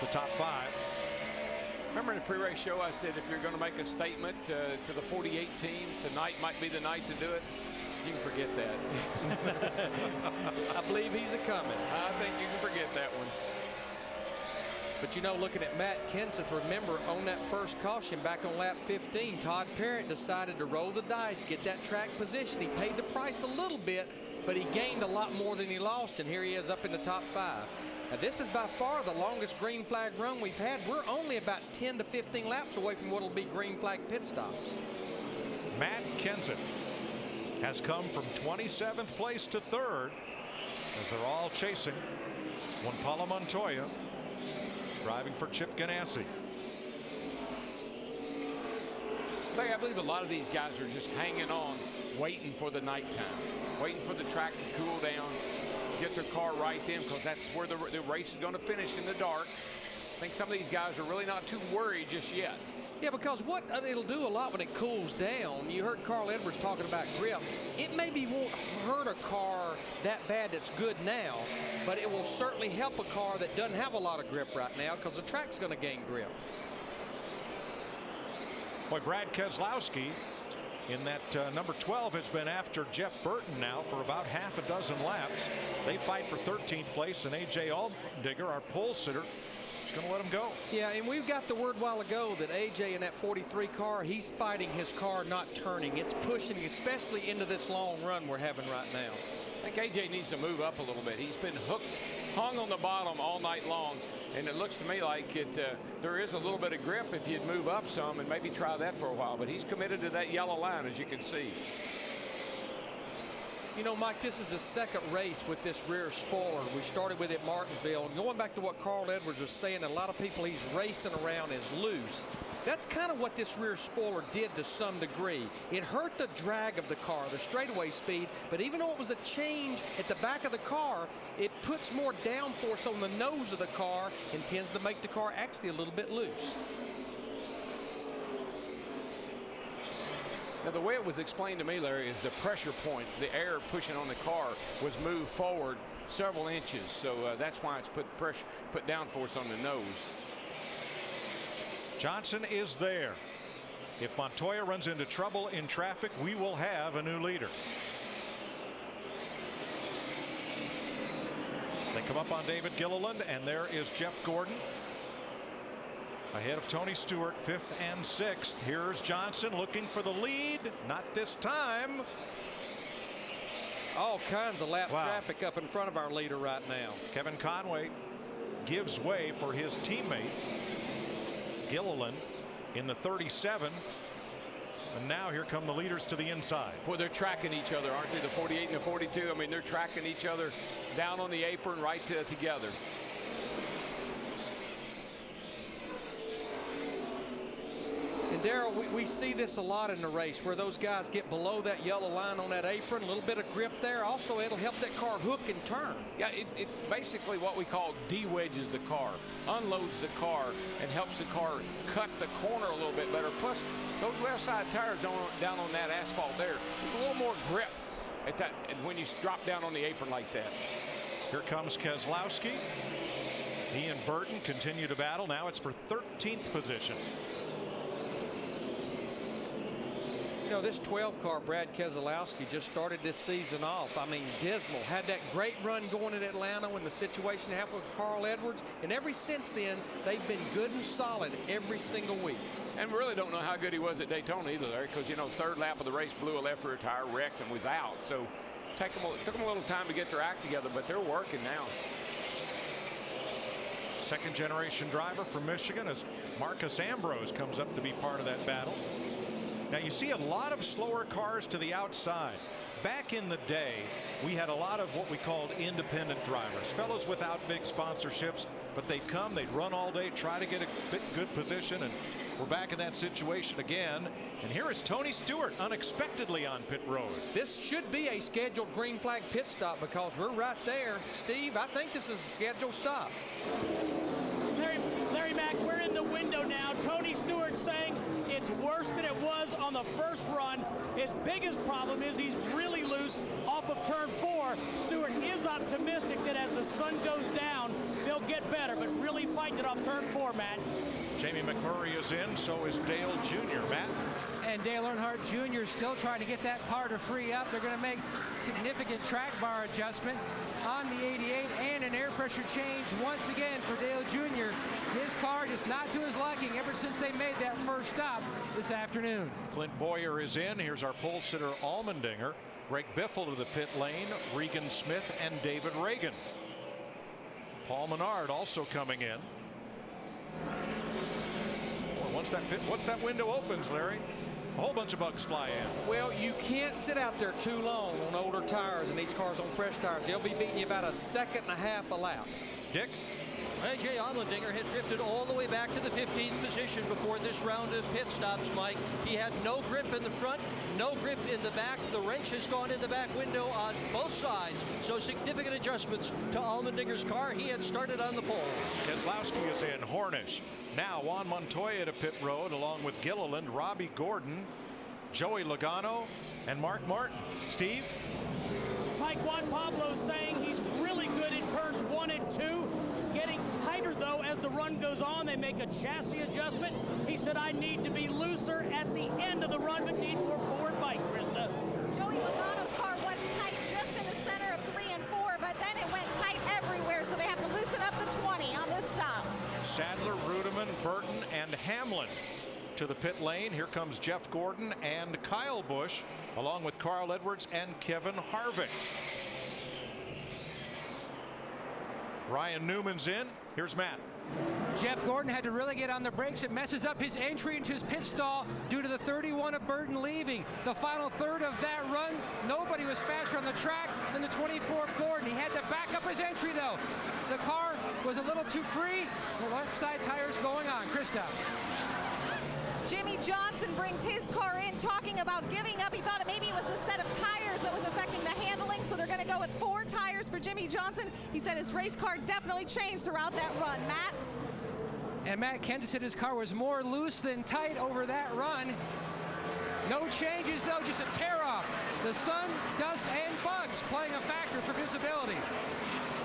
the top 5. Remember in the pre-race show I said if you're going to make a statement to the 48 team, tonight might be the night to do it. You can forget that. I believe he's a-coming. I think you can forget that one. But you know, looking at Matt Kenseth, remember on that first caution back on lap 15, Todd Parrott decided to roll the dice, get that track position. He paid the price a little bit, but he gained a lot more than he lost, and here he is up in the top 5. Now, this is by far the longest green flag run we've had. We're only about 10 to 15 laps away from what will be green flag pit stops. Matt Kenseth has come from 27th place to 3rd as they're all chasing one Paulo Montoya driving for Chip Ganassi. I believe a lot of these guys are just hanging on, waiting for the nighttime, waiting for the track to cool down, get their car right then, because that's where the race is going to finish, in the dark. I think some of these guys are really not too worried just yet. Yeah, because what it'll do a lot when it cools down, you heard Carl Edwards talking about grip, it maybe won't hurt a car that bad that's good now, but it will certainly help a car that doesn't have a lot of grip right now, because the track's going to gain grip. Boy, Brad Keselowski in that number 12 has been after Jeff Burton now for about half a dozen laps. They fight for 13th place, and A.J. Allmendinger, our pole sitter, is going to let him go. Yeah, and we've got the word a while ago that A.J. in that 43 car, he's fighting his car not turning. It's pushing, especially into this long run we're having right now. I think A.J. needs to move up a little bit. He's been hung on the bottom all night long, and it looks to me like there is a little bit of grip if you'd move up some and maybe try that for a while. But he's committed to that yellow line, as you can see. You know, Mike, this is his second race with this rear spoiler. We started with it at Martinsville. And going back to what Carl Edwards was saying, a lot of people he's racing around is loose. That's kind of what this rear spoiler did to some degree. It hurt the drag of the car, the straightaway speed, but even though it was a change at the back of the car, it puts more downforce on the nose of the car and tends to make the car actually a little bit loose. Now, the way it was explained to me, Larry, is the pressure point, the air pushing on the car, was moved forward several inches. So that's why it's put downforce on the nose. Johnson is there. If Montoya runs into trouble in traffic, we will have a new leader. They come up on David Gilliland, and there is Jeff Gordon ahead of Tony Stewart, 5th and 6th. Here's Johnson looking for the lead. Not this time. All kinds of lap traffic up in front of our leader right now. Kevin Conway gives way for his teammate Gilliland in the 37. And now here come the leaders to the inside. Boy, they're tracking each other, aren't they? The 48 and the 42. I mean, they're tracking each other down on the apron right together. And Darrell, we see this a lot in the race where those guys get below that yellow line on that apron, a little bit of grip there. Also, it'll help that car hook and turn. Yeah, it basically what we call de-wedges the car, unloads the car, and helps the car cut the corner a little bit better. Plus, those left side tires down on that asphalt there, there's a little more grip at that when you drop down on the apron like that. Here comes Keselowski. He and Burton continue to battle. Now it's for 13th position. You know, this 12 car, Brad Keselowski, just started this season off. I mean, dismal. Had that great run going in Atlanta when the situation happened with Carl Edwards. And ever since then, they've been good and solid every single week. And we really don't know how good he was at Daytona either, Larry, because, you know, third lap of the race, blew a left rear tire, wrecked, and was out. So took them a little time to get their act together, but they're working now. Second generation driver from Michigan as Marcus Ambrose comes up to be part of that battle. Now you see a lot of slower cars to the outside. Back in the day, we had a lot of what we called independent drivers, fellows without big sponsorships, but they'd come, they'd run all day, try to get a good position, and we're back in that situation again. And here is Tony Stewart unexpectedly on pit road. This should be a scheduled green flag pit stop because we're right there. Steve, I think this is a scheduled stop. Larry Mack, we're in the window now. Tony Stewart saying It's worse than it was on the first run. His biggest problem is he's really loose off of turn 4. Stewart is optimistic that as the sun goes down, they'll get better, but really fighting it off turn 4, Matt. Jamie McMurray is in, so is Dale Jr. Matt. And Dale Earnhardt Jr. still trying to get that car to free up. They're going to make significant track bar adjustment on the 88 and an air pressure change once again for Dale Jr. His car just not to his liking ever since they made that first stop this afternoon. Clint Boyer is in. Here's our pole sitter Allmendinger. Greg Biffle to the pit lane. Regan Smith and David Reagan. Paul Menard also coming in. Once that window opens, Larry, a whole bunch of bugs fly in. Well, you can't sit out there too long on older tires and these cars on fresh tires. They'll be beating you about a second and a half a lap. Dick? Jay Allmendinger had drifted all the way back to the 15th position before this round of pit stops, Mike. He had no grip in the front, no grip in the back. The wrench has gone in the back window on both sides. So significant adjustments to Allmendinger's car. He had started on the pole. Keselowski is in. Hornish. Now Juan Montoya to pit road along with Gilliland, Robbie Gordon, Joey Logano, and Mark Martin. Steve? Mike, Juan Pablo saying he's really good in turns 1 and 2. Getting tighter, though, as the run goes on. They make a chassis adjustment. He said, I need to be looser at the end of the run, but need more forward bite, Krista. Joey Logano's car was tight just in the center of 3 and 4, but then it went tight everywhere, so they have to loosen up the 20 on this stop. Sadler, Rudeman, Burton, and Hamlin to the pit lane. Here comes Jeff Gordon and Kyle Busch, along with Carl Edwards and Kevin Harvick. Ryan Newman's in. Here's Matt. Jeff Gordon had to really get on the brakes. It messes up his entry into his pit stall due to the 31 of Burton leaving. The final third of that run, nobody was faster on the track than the 24th Gordon. He had to back up his entry, though. The car was a little too free. The left side tires going on. Krista. Jimmie Johnson brings his car in, talking about giving up. He thought maybe it was the set of tires that was affecting the handling, so they're going to go with 4 tires for Jimmie Johnson. He said his race car definitely changed throughout that run. Matt? And Matt Kenseth said his car was more loose than tight over that run. No changes, though, just a tear-off. The sun, dust, and bugs playing a factor for visibility.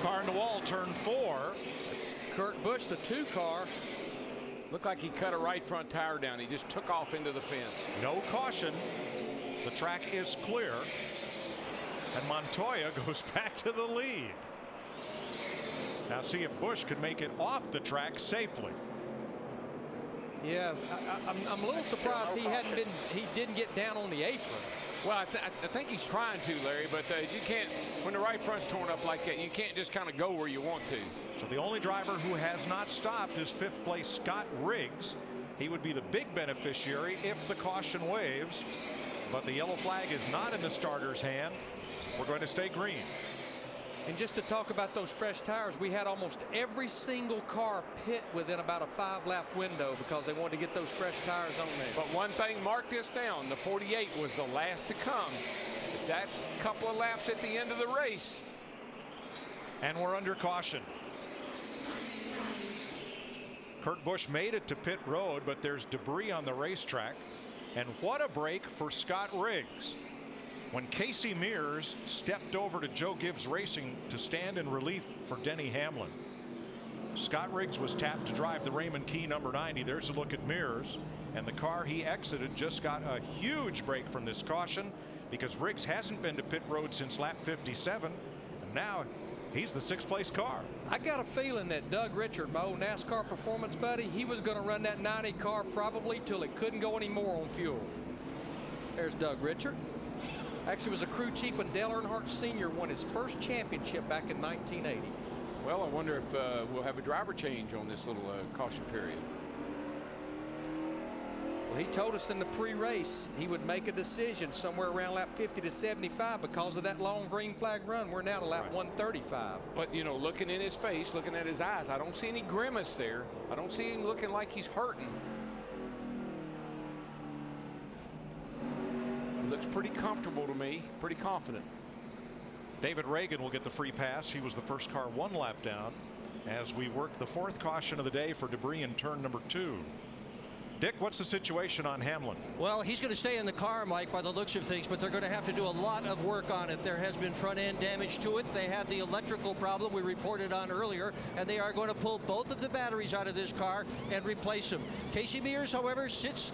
Car in the wall, turn 4. It's Kurt Busch, the 2 car. Looked like he cut a right front tire down. He just took off into the fence. No caution. The track is clear. And Montoya goes back to the lead. Now see if Busch could make it off the track safely. Yeah, I'm a little surprised he didn't get down on the apron. Well, I think he's trying to, Larry, but you can't, when the right front's torn up like that, you can't just kind of go where you want to. So the only driver who has not stopped is 5th place Scott Riggs. He would be the big beneficiary if the caution waves, but the yellow flag is not in the starter's hand. We're going to stay green. And just to talk about those fresh tires, we had almost every single car pit within about a 5-lap window because they wanted to get those fresh tires on there. But one thing, mark this down, the 48 was the last to come. That couple of laps at the end of the race. And we're under caution. Kurt Busch made it to pit road, but there's debris on the racetrack. And what a break for Scott Riggs. When Casey Mears stepped over to Joe Gibbs Racing to stand in relief for Denny Hamlin, Scott Riggs was tapped to drive the Raymond Key number 90. There's a look at Mears, and the car he exited just got a huge break from this caution because Riggs hasn't been to pit road since lap 57, and now he's the 6th place car. I got a feeling that Doug Richard, my old NASCAR performance buddy, he was going to run that 90 car probably till it couldn't go anymore on fuel. There's Doug Richard. Actually was a crew chief when Dale Earnhardt Sr. won his first championship back in 1980. Well, I wonder if we'll have a driver change on this little caution period. Well, he told us in the pre-race he would make a decision somewhere around lap 50 to 75 because of that long green flag run. We're now to lap 135. But, you know, looking in his face, looking at his eyes, I don't see any grimace there. I don't see him looking like he's hurting. Looks pretty comfortable to me, pretty confident. David Reagan will get the free pass. He was the first car 1 lap down as we work the 4th caution of the day for debris in turn number 2. Dick, what's the situation on Hamlin? Well, he's going to stay in the car, Mike, by the looks of things, but they're going to have to do a lot of work on it. There has been front-end damage to it. They had the electrical problem we reported on earlier, and they are going to pull both of the batteries out of this car and replace them. Casey Mears, however, sits still.